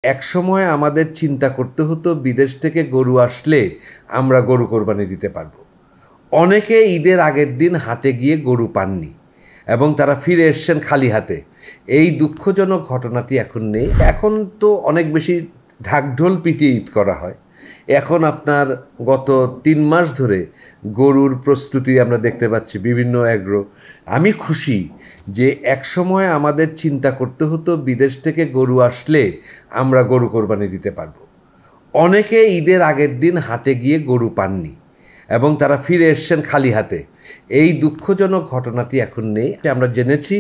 একসময় আমাদের চিন্তা করতে হতো বিদেশ থেকে গরু আসলে আমরা গরু কোরবানি দিতে পারবো। অনেকে ঈদের আগের দিন হাটে গিয়ে গরু পাননি এবং তারা ফিরে এসছেন খালি হাতে। এই দুঃখজনক ঘটনাটি এখন নেই। এখন তো অনেক বেশি ঢাকঢোল পিটিয়ে ঈদ করা হয়। এখন আপনার গত ৩ মাস ধরে গরুর প্রস্তুতি আমরা দেখতে পাচ্ছি বিভিন্ন অ্যাগ্রো। আমি খুশি যে একসময় আমাদের চিন্তা করতে হতো বিদেশ থেকে গরু আসলে আমরা গরু কোরবানি দিতে পারবো। অনেকে ঈদের আগের দিন হাটে গিয়ে গরু পাননি এবং তারা ফিরে এসছেন খালি হাতে। এই দুঃখজনক ঘটনাটি এখন নেই। আমরা জেনেছি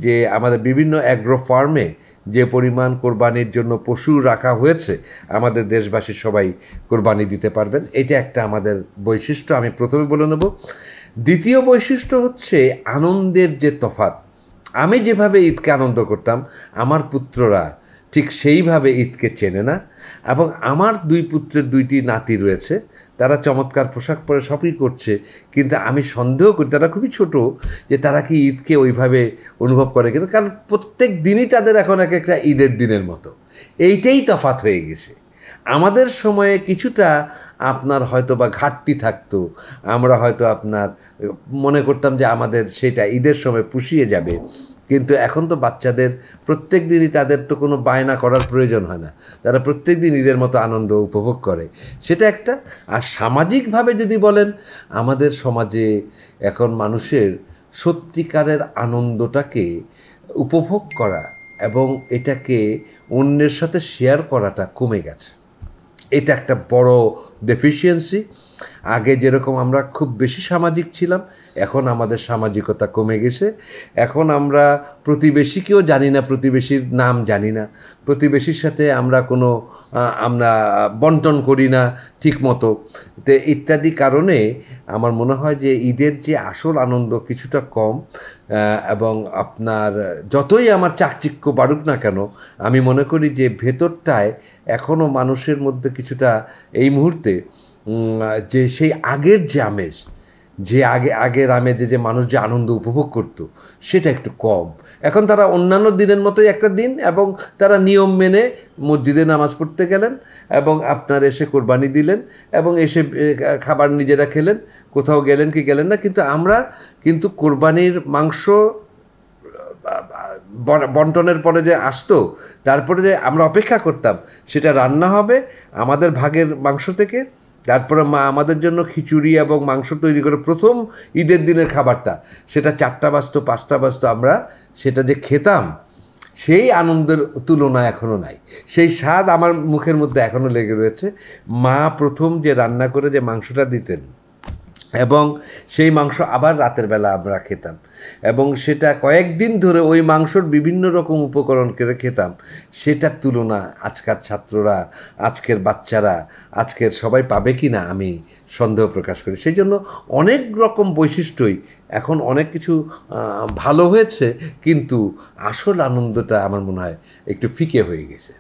যে আমাদের বিভিন্ন অ্যাগ্রো ফার্মে যে পরিমাণ কোরবানির জন্য পশু রাখা হয়েছে, আমাদের দেশবাসী সবাই কোরবানি দিতে পারবেন। এটা একটা আমাদের বৈশিষ্ট্য, আমি প্রথমে বলে নেব। দ্বিতীয় বৈশিষ্ট্য হচ্ছে আনন্দের যে তফাৎ। আমি যেভাবে ঈদকে আনন্দ করতাম, আমার পুত্ররা ঠিক সেইভাবে ঈদকে চেনে না। এবং আমার ২ পুত্রের ২টি নাতি রয়েছে, তারা চমৎকার পোশাক পরে সবই করছে, কিন্তু আমি সন্দেহ করি তারা খুবই ছোট যে তারা কি ঈদকে ওইভাবে অনুভব করে কিনা। কারণ প্রত্যেক দিনই তাদের এখন এক একটা ঈদের দিনের মতো। এইটাই তফাৎ হয়ে গেছে। আমাদের সময়ে কিছুটা আপনার হয়তো বা ঘাটতি থাকতো। আমরা হয়তো আপনার মনে করতাম যে আমাদের সেটা ঈদের সময় পুষিয়ে যাবে, কিন্তু এখন তো বাচ্চাদের প্রত্যেক দিনই তাদের তো কোনো বায়না করার প্রয়োজন হয় না। তারা প্রত্যেক দিন ঈদের মতো আনন্দ উপভোগ করে, সেটা একটা। আর সামাজিকভাবে যদি বলেন, আমাদের সমাজে এখন মানুষের সত্যিকারের আনন্দটাকে উপভোগ করা এবং এটাকে অন্যের সাথে শেয়ার করাটা কমে গেছে। এটা একটা বড় ডেফিসিয়েন্সি। আগে যেরকম আমরা খুব বেশি সামাজিক ছিলাম, এখন আমাদের সামাজিকতা কমে গেছে। এখন আমরা প্রতিবেশীকেও জানি না, প্রতিবেশীর নাম জানি না, প্রতিবেশীর সাথে আমরা কোনো আমরা বন্টন করি না ঠিক মতো। তো ইত্যাদি কারণে আমার মনে হয় যে ঈদের যে আসল আনন্দ কিছুটা কম। এবং আপনার যতই আমার চাকচিক্য বাড়ুক না কেন, আমি মনে করি যে ভেতরটায় এখনও মানুষের মধ্যে কিছুটা এই মুহূর্তে যে সেই আগের যে আমেজ, যে আগের আমেজে যে মানুষ যে আনন্দ উপভোগ করত, সেটা একটু কম। এখন তারা অন্যান্য দিনের মতোই একটা দিন, এবং তারা নিয়ম মেনে মসজিদে নামাজ পড়তে গেলেন এবং আপনার এসে কোরবানি দিলেন এবং এসে খাবার নিজেরা খেলেন, কোথাও গেলেন কি গেলেন না। কিন্তু আমরা কিন্তু কোরবানির মাংস বন্টনের পরে যে আসতো, তারপরে যে আমরা অপেক্ষা করতাম সেটা রান্না হবে আমাদের ভাগের মাংস থেকে, তারপরে মা আমাদের জন্য খিচুড়ি এবং মাংস তৈরি করে প্রথম ঈদের দিনের খাবারটা সেটা 4টা বাজতো 5টা বাজতো, আমরা সেটা যে খেতাম, সেই আনন্দের তুলনা এখনও নাই। সেই স্বাদ আমার মুখের মধ্যে এখনও লেগে রয়েছে। মা প্রথম যে রান্না করে যে মাংসটা দিতেন এবং সেই মাংস আবার রাতের বেলা আমরা খেতাম, এবং সেটা কয়েকদিন ধরে ওই মাংসর বিভিন্ন রকম উপকরণ করে খেতাম। সেটার তুলনা আজকের ছাত্ররা, আজকের বাচ্চারা, আজকের সবাই পাবে কি না আমি সন্দেহ প্রকাশ করি। সেই জন্য অনেক রকম বৈশিষ্ট্যই এখন অনেক কিছু ভালো হয়েছে, কিন্তু আসল আনন্দটা আমার মনে হয় একটু ফিকে হয়ে গেছে।